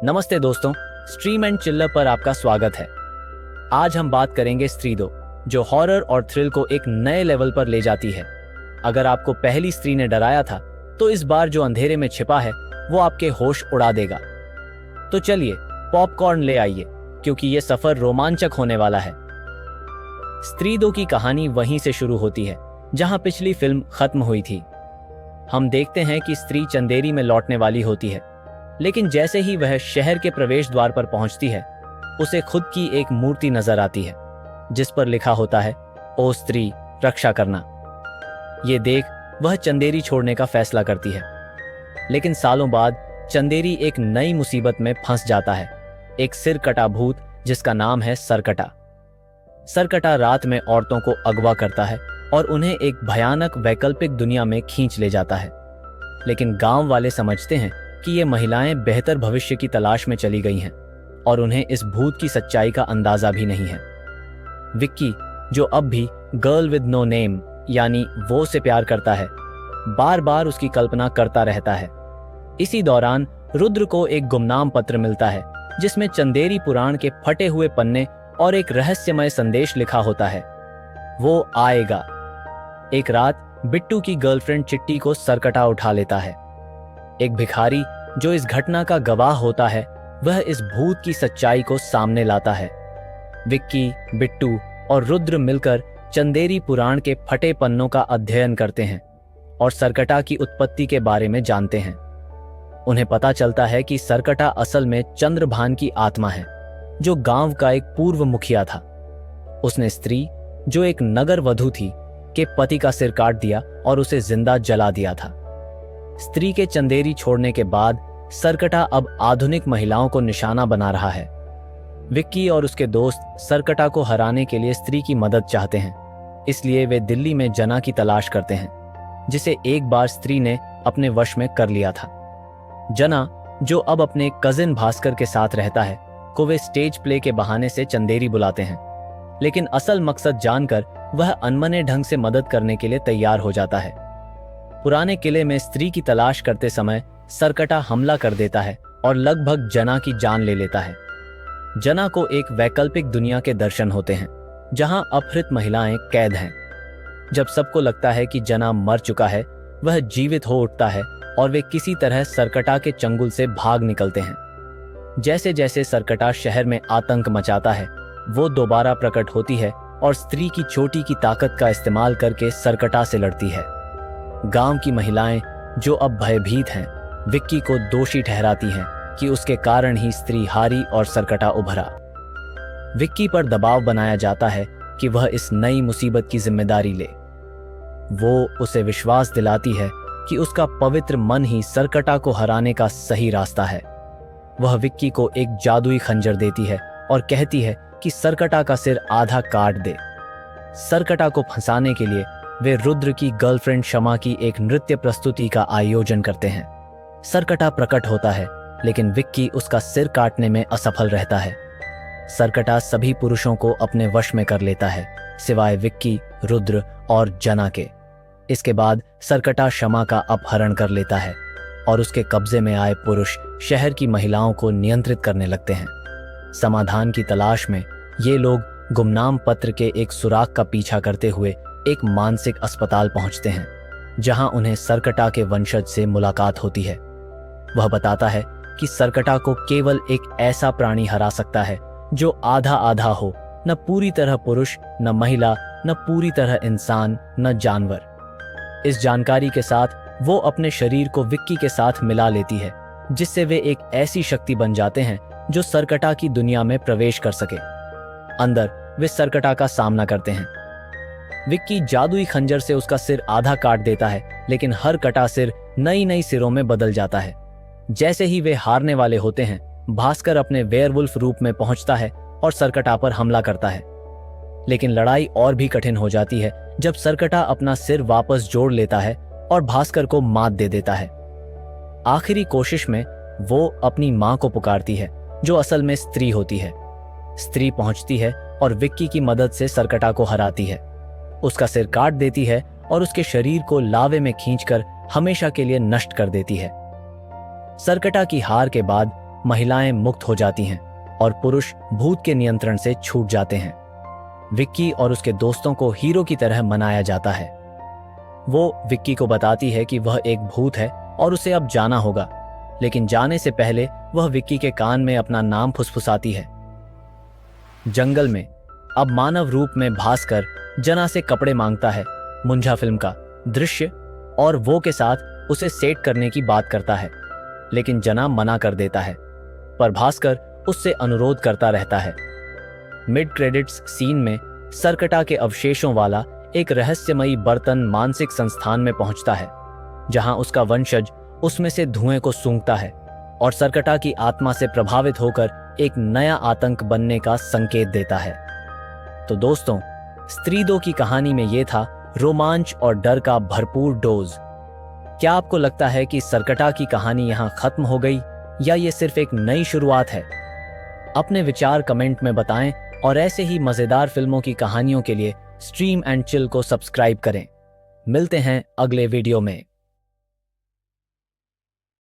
नमस्ते दोस्तों, stream and चिल्लर पर आपका स्वागत है। आज हम बात करेंगे स्त्री 2, जो हॉरर और थ्रिल को एक नए लेवल पर ले जाती है। अगर आपको पहली स्त्री ने डराया था, तो इस बार जो अंधेरे में छिपा है वो आपके होश उड़ा देगा। तो चलिए पॉपकॉर्न ले आइए, क्योंकि ये सफर रोमांचक होने वाला है। स्त्री 2 की कहानी वहीं से शुरू होती है जहां पिछली फिल्म खत्म हुई थी। हम देखते हैं कि स्त्री चंदेरी में लौटने वाली होती है, लेकिन जैसे ही वह शहर के प्रवेश द्वार पर पहुंचती है, उसे खुद की एक मूर्ति नजर आती है जिस पर लिखा होता है, ओ स्त्री रक्षा करना। ये देख वह चंदेरी छोड़ने का फैसला करती है, लेकिन सालों बाद चंदेरी एक नई मुसीबत में फंस जाता है। एक सिर कटा भूत जिसका नाम है सरकटा। सरकटा रात में औरतों को अगवा करता है और उन्हें एक भयानक वैकल्पिक दुनिया में खींच ले जाता है। लेकिन गांव वाले समझते हैं कि ये महिलाएं बेहतर भविष्य की तलाश में चली गई हैं और उन्हें इस भूत की सच्चाई का अंदाजा भी नहीं है। विक्की, जो अब भी गर्ल विद नो नेम यानी वो से प्यार करता है, बार बार उसकी कल्पना करता रहता है। इसी दौरान रुद्र को एक गुमनाम पत्र मिलता है जिसमें चंदेरी पुराण के फटे हुए पन्ने और एक रहस्यमय संदेश लिखा होता है, वो आएगा। एक रात बिट्टू की गर्लफ्रेंड चिट्टी को सरकटा उठा लेता है। एक भिखारी जो इस घटना का गवाह होता है, वह इस भूत की सच्चाई को सामने लाता है। विक्की, बिट्टू और रुद्र मिलकर चंदेरी पुराण के फटे पन्नों का अध्ययन करते हैं और सरकटा की उत्पत्ति के बारे में जानते हैं। उन्हें पता चलता है कि सरकटा असल में चंद्रभान की आत्मा है, जो गांव का एक पूर्व मुखिया था। उसने स्त्री, जो एक नगर वधू थी, के पति का सिर काट दिया और उसे जिंदा जला दिया था। स्त्री के चंदेरी छोड़ने के बाद सरकटा अब आधुनिक महिलाओं को निशाना बना रहा है। विक्की और उसके दोस्त सरकटा को हराने के लिए स्त्री की मदद चाहते हैं, इसलिए वे दिल्ली में जना की तलाश करते हैं, जिसे एक बार स्त्री ने अपने वश में कर लिया था। जना, जो अब अपने कजिन भास्कर के साथ रहता है, को वे स्टेज प्ले के बहाने से चंदेरी बुलाते हैं, लेकिन असल मकसद जानकर वह अनमने ढंग से मदद करने के लिए तैयार हो जाता है। पुराने किले में स्त्री की तलाश करते समय सरकटा हमला कर देता है और लगभग जना की जान ले लेता है। जना को एक वैकल्पिक दुनिया के दर्शन होते हैं जहां अपहृत महिलाएं कैद हैं। जब सबको लगता है कि जना मर चुका है, वह जीवित हो उठता है और वे किसी तरह सरकटा के चंगुल से भाग निकलते हैं। जैसे जैसे सरकटा शहर में आतंक मचाता है, वो दोबारा प्रकट होती है और स्त्री की चोटी की ताकत का इस्तेमाल करके सरकटा से लड़ती है। गांव की महिलाएं, जो अब भयभीत हैं, विक्की को दोषी ठहराती हैं कि उसके कारण ही स्त्री हारी और सरकटा उभरा। विक्की पर दबाव बनाया जाता है कि वह इस नई मुसीबत की जिम्मेदारी ले। वो उसे विश्वास दिलाती है कि उसका पवित्र मन ही सरकटा को हराने का सही रास्ता है। वह विक्की को एक जादुई खंजर देती है और कहती है कि सरकटा का सिर आधा काट दे। सरकटा को फंसाने के लिए वे रुद्र की गर्लफ्रेंड शमा की एक नृत्य प्रस्तुति का आयोजन करते हैं। सरकटा प्रकट होता है, लेकिन विक्की उसका सिर काटने में असफल रहता है। सरकटा सभी पुरुषों को अपने वश में कर लेता है, सिवाय विक्की, रुद्र और जना के। इसके बाद सरकटा शमा का अपहरण कर लेता है और उसके कब्जे में आए पुरुष शहर की महिलाओं को नियंत्रित करने लगते हैं। समाधान की तलाश में ये लोग गुमनाम पत्र के एक सुराग का पीछा करते हुए एक मानसिक अस्पताल पहुंचते हैं, जहां उन्हें सरकटा के वंशज से मुलाकात होती है। वह बताता है कि सरकटा को केवल एक ऐसा प्राणी हरा सकता है जो आधा आधा हो, न पूरी तरह पुरुष, न महिला, न पूरी तरह इंसान, न जानवर। इस जानकारी के साथ वो अपने शरीर को विक्की के साथ मिला लेती है, जिससे वे एक ऐसी शक्ति बन जाते हैं जो सरकटा की दुनिया में प्रवेश कर सके। अंदर वे सरकटा का सामना करते हैं। विक्की जादुई खंजर से उसका सिर आधा काट देता है, लेकिन हर कटा सिर नई नई सिरों में बदल जाता है। जैसे ही वे हारने वाले होते हैं, भास्कर अपने वेयरवुल्फ रूप में पहुंचता है और सरकटा पर हमला करता है। लेकिन लड़ाई और भी कठिन हो जाती है जब सरकटा अपना सिर वापस जोड़ लेता है और भास्कर को मात दे देता है। आखिरी कोशिश में वो अपनी मां को पुकारती है, जो असल में स्त्री होती है। स्त्री पहुंचती है और विक्की की मदद से सरकटा को हराती है, उसका सिर काट देती है और उसके शरीर को लावे में खींचकर हमेशा के लिए नष्ट कर देती है। सरकटा की हार के बाद महिलाएं मुक्त हो जाती हैं और पुरुष भूत के नियंत्रण से छूट जाते हैं। विक्की और उसके दोस्तों को हीरो की तरह मनाया जाता है। वो विक्की को बताती है कि वह एक भूत है और उसे अब जाना होगा, लेकिन जाने से पहले वह विक्की के कान में अपना नाम फुसफुसाती है। जंगल में अब मानव रूप में भास्कर जना से कपड़े मांगता है। मुंजा फिल्म का दृश्य और वो के साथ उसे सेट करने की बात करता है, लेकिन जना मना कर देता है, पर भास्कर उससे अनुरोध करता रहता है। मिड क्रेडिट्स सीन में सरकटा के अवशेषों वाला एक रहस्यमयी बर्तन मानसिक संस्थान में पहुंचता है, जहां उसका वंशज उसमें से धुएं को सूंघता है और सरकटा की आत्मा से प्रभावित होकर एक नया आतंक बनने का संकेत देता है। तो दोस्तों, स्त्री 2 की कहानी में यह था रोमांच और डर का भरपूर डोज। क्या आपको लगता है कि सरकटा की कहानी यहां खत्म हो गई या ये सिर्फ एक नई शुरुआत है? अपने विचार कमेंट में बताएं और ऐसे ही मजेदार फिल्मों की कहानियों के लिए स्ट्रीम एंड चिल को सब्सक्राइब करें। मिलते हैं अगले वीडियो में।